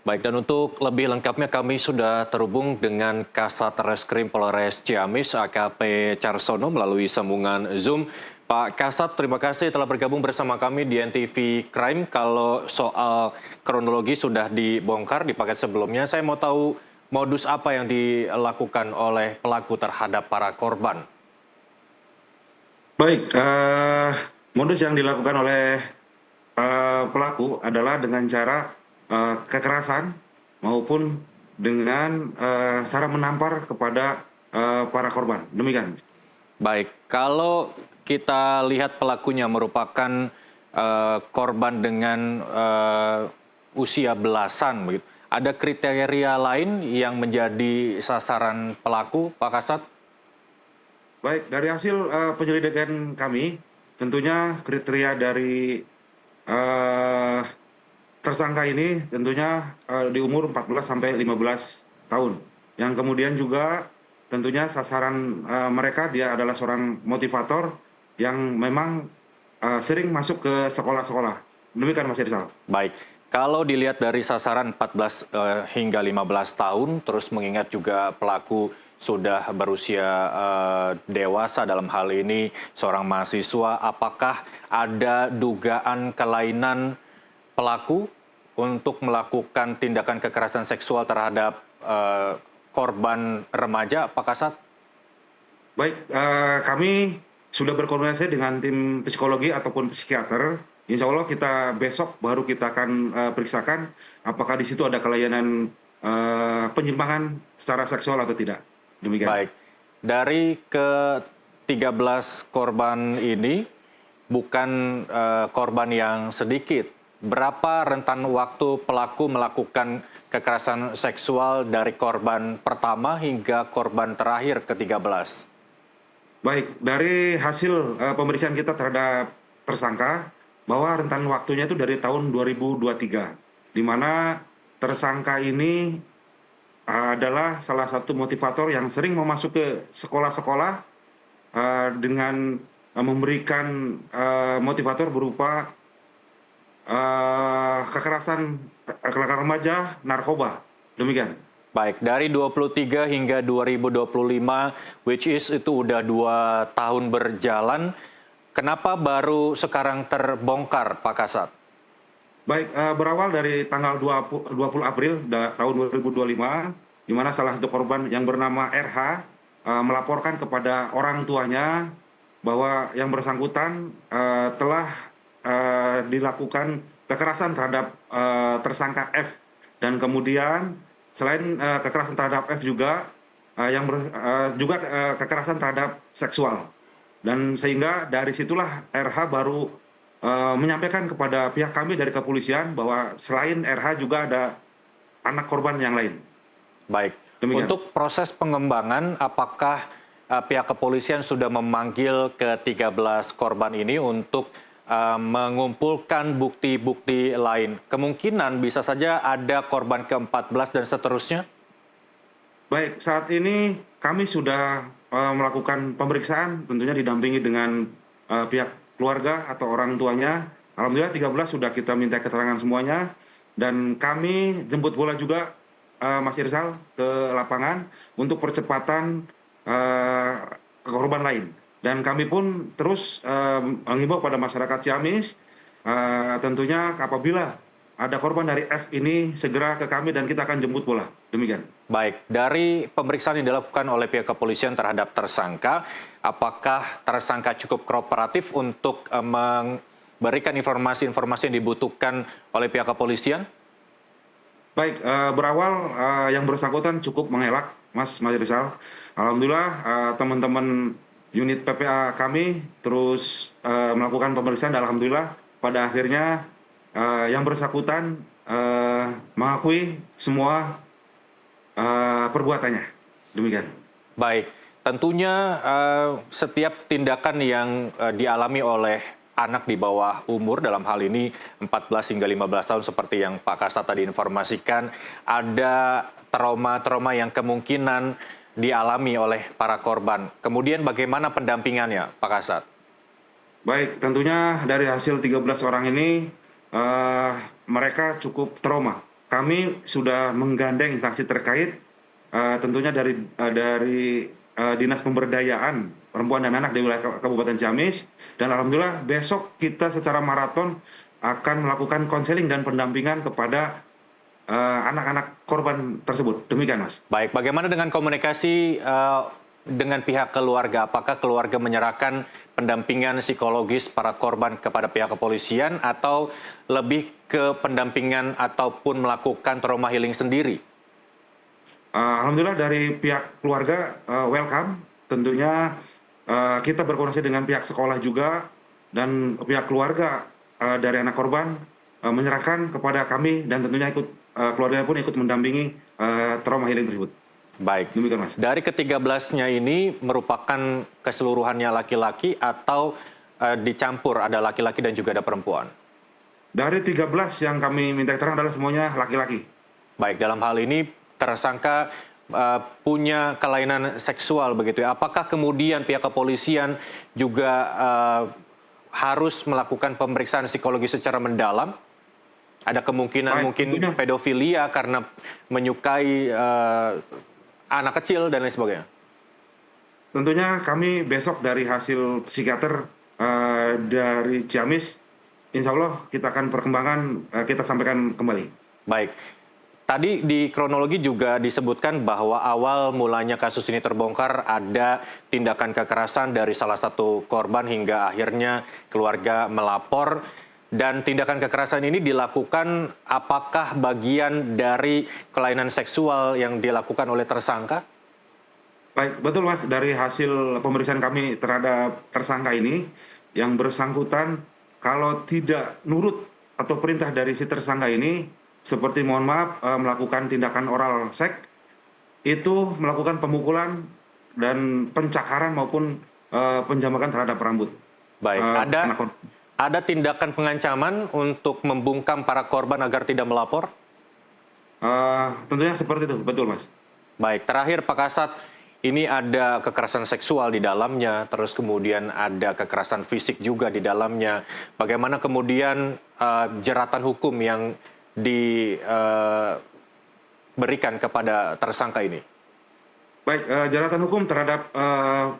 Baik, dan untuk lebih lengkapnya kami sudah terhubung dengan Kasat Reskrim Polres Ciamis AKP Carsono melalui sambungan Zoom. Pak Kasat, terima kasih telah bergabung bersama kami di NTV Crime. Kalau soal kronologi sudah dibongkar di paket sebelumnya, saya mau tahu modus apa yang dilakukan oleh pelaku terhadap para korban. Baik, modus yang dilakukan oleh pelaku adalah dengan cara kekerasan maupun dengan cara menampar kepada para korban. Demikian. Baik, kalau kita lihat pelakunya merupakan korban dengan usia belasan, begitu. Ada kriteria lain yang menjadi sasaran pelaku, Pak Kasat? Baik, dari hasil penyelidikan kami, tentunya kriteria dari eh, tersangka ini tentunya di umur 14 sampai 15 tahun. Yang kemudian juga tentunya sasaran mereka dia adalah seorang motivator yang memang sering masuk ke sekolah-sekolah. Demikian Mas Irsal. Baik, kalau dilihat dari sasaran 14 hingga 15 tahun, terus mengingat juga pelaku sudah berusia dewasa dalam hal ini seorang mahasiswa, apakah ada dugaan kelainan pelaku untuk melakukan tindakan kekerasan seksual terhadap korban remaja, Pak Kasat? Baik, kami sudah berkoordinasi dengan tim psikologi ataupun psikiater. Insya Allah kita besok baru kita akan periksakan apakah di situ ada kelainan penyimpangan secara seksual atau tidak. Demikian. Baik, dari ke-13 korban ini bukan korban yang sedikit. Berapa rentan waktu pelaku melakukan kekerasan seksual dari korban pertama hingga korban terakhir ke-13? Baik, dari hasil pemeriksaan kita terhadap tersangka, bahwa rentan waktunya itu dari tahun 2023, di mana tersangka ini adalah salah satu motivator yang sering memasuk ke sekolah-sekolah dengan memberikan motivator berupa kekerasan remaja, narkoba. Demikian. Baik, dari 23 hingga 2025, which is itu udah 2 tahun berjalan, kenapa baru sekarang terbongkar, Pak Kasat? Baik, berawal dari tanggal 20 April tahun 2025, di mana salah satu korban yang bernama RH melaporkan kepada orang tuanya bahwa yang bersangkutan telah dilakukan kekerasan terhadap tersangka F, dan kemudian selain kekerasan terhadap F juga juga kekerasan terhadap seksual, dan sehingga dari situlah RH baru menyampaikan kepada pihak kami dari kepolisian bahwa selain RH juga ada anak korban yang lain. Baik, Demikian. untuk proses pengembangan, apakah pihak kepolisian sudah memanggil ke-13 korban ini untuk mengumpulkan bukti-bukti lain? Kemungkinan bisa saja ada korban ke-14 dan seterusnya? Baik, saat ini kami sudah melakukan pemeriksaan, tentunya didampingi dengan pihak keluarga atau orang tuanya. Alhamdulillah 13 sudah kita minta keterangan semuanya, dan kami jemput bola juga Mas Irsal ke lapangan untuk percepatan korban lain. Dan kami pun terus menghimbau pada masyarakat Ciamis, tentunya apabila ada korban dari F ini segera ke kami dan kita akan jemput bola. Demikian. Baik, dari pemeriksaan yang dilakukan oleh pihak kepolisian terhadap tersangka, apakah tersangka cukup kooperatif untuk memberikan informasi-informasi yang dibutuhkan oleh pihak kepolisian? Baik, berawal yang bersangkutan cukup mengelak, Mas Rizal. Alhamdulillah teman-teman unit PPA kami terus melakukan pemeriksaan, dan alhamdulillah pada akhirnya yang bersangkutan mengakui semua perbuatannya. Demikian. Baik, tentunya setiap tindakan yang dialami oleh anak di bawah umur, dalam hal ini 14 hingga 15 tahun seperti yang Pak Kasat tadi informasikan, ada trauma-trauma yang kemungkinan dialami oleh para korban. Kemudian bagaimana pendampingannya, Pak Kasat? Baik, tentunya dari hasil 13 orang ini mereka cukup trauma kami sudah menggandeng instansi terkait, tentunya dari Dinas Pemberdayaan Perempuan dan Anak di wilayah Kabupaten Ciamis, dan alhamdulillah besok kita secara maraton akan melakukan konseling dan pendampingan kepada anak-anak korban tersebut. Demikian, Mas. Baik, bagaimana dengan komunikasi dengan pihak keluarga? Apakah keluarga menyerahkan pendampingan psikologis para korban kepada pihak kepolisian atau lebih ke pendampingan ataupun melakukan trauma healing sendiri? Alhamdulillah dari pihak keluarga welcome. Tentunya kita berkoordinasi dengan pihak sekolah juga, dan pihak keluarga dari anak korban menyerahkan kepada kami, dan tentunya keluarga pun ikut mendampingi trauma healing tersebut. Baik, Demikian, Mas. dari ke-13-nya ini merupakan keseluruhannya laki-laki atau dicampur, ada laki-laki dan juga ada perempuan? Dari 13 yang kami minta keterangan adalah semuanya laki-laki. Baik, dalam hal ini tersangka punya kelainan seksual begitu ya. Apakah kemudian pihak kepolisian juga harus melakukan pemeriksaan psikologi secara mendalam? Ada kemungkinan Baik, mungkin tentunya. pedofilia karena menyukai anak kecil dan lain sebagainya? Tentunya kami besok dari hasil psikiater dari Ciamis, insya Allah kita akan perkembangan, kita sampaikan kembali. Baik. Tadi di kronologi juga disebutkan bahwa awal mulanya kasus ini terbongkar ada tindakan kekerasan dari salah satu korban hingga akhirnya keluarga melapor. Dan tindakan kekerasan ini dilakukan apakah bagian dari kelainan seksual yang dilakukan oleh tersangka? Baik, betul, Mas. Dari hasil pemeriksaan kami terhadap tersangka ini, yang bersangkutan kalau tidak nurut atau perintah dari si tersangka ini, seperti mohon maaf melakukan tindakan oral seks, itu melakukan pemukulan dan pencakaran maupun penjamakan terhadap rambut. Baik, anak ada tindakan pengancaman untuk membungkam para korban agar tidak melapor? Tentunya seperti itu, betul, Mas. Baik, terakhir Pak Kasat, ini ada kekerasan seksual di dalamnya, terus kemudian ada kekerasan fisik juga di dalamnya. Bagaimana kemudian jeratan hukum yang diberikan kepada tersangka ini? Baik, jeratan hukum terhadap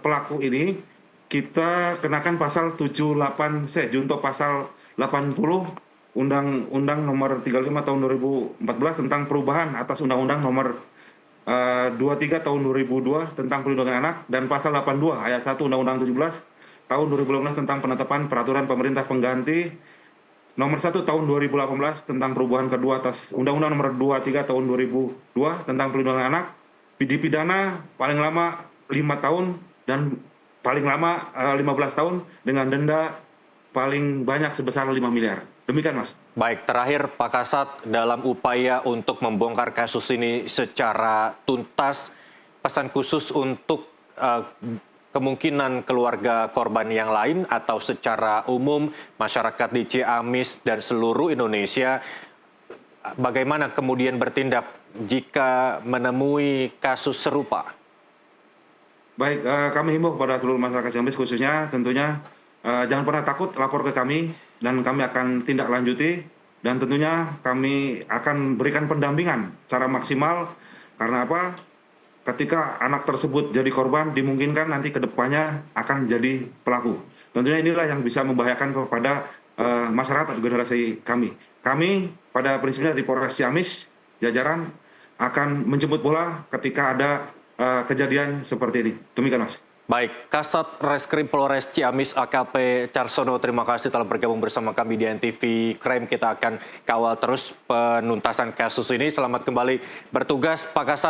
pelaku ini kita kenakan pasal 78C, junto pasal 80 Undang-Undang Nomor 35 Tahun 2014 tentang perubahan atas Undang-Undang Nomor 23 Tahun 2002 tentang Perlindungan Anak, dan pasal 82 ayat 1 Undang-Undang 17 Tahun 2018 tentang penetapan peraturan pemerintah pengganti Nomor 1 Tahun 2018 tentang perubahan kedua atas Undang-Undang Nomor 23 Tahun 2002 tentang Perlindungan Anak, dipidana paling lama 5 tahun dan paling lama 15 tahun dengan denda paling banyak sebesar 5 miliar. Demikian, Mas. Baik, terakhir Pak Kasat, dalam upaya untuk membongkar kasus ini secara tuntas, pesan khusus untuk kemungkinan keluarga korban yang lain atau secara umum masyarakat di Ciamis dan seluruh Indonesia, bagaimana kemudian bertindak jika menemui kasus serupa? Baik, kami himbau kepada seluruh masyarakat Ciamis khususnya tentunya jangan pernah takut lapor ke kami, dan kami akan tindak lanjuti, dan tentunya kami akan berikan pendampingan secara maksimal. Karena apa? Ketika anak tersebut jadi korban, dimungkinkan nanti ke depannya akan jadi pelaku. Tentunya inilah yang bisa membahayakan kepada masyarakat generasi kami. Kami pada prinsipnya di Polres Ciamis jajaran akan menjemput bola ketika ada kejadian seperti ini. Demikian, Mas. Baik, Kasat Reskrim Polres Ciamis AKP Carsono, terima kasih telah bergabung bersama kami di NTV Crime. Kita akan kawal terus penuntasan kasus ini. Selamat kembali bertugas, Pak Kasat.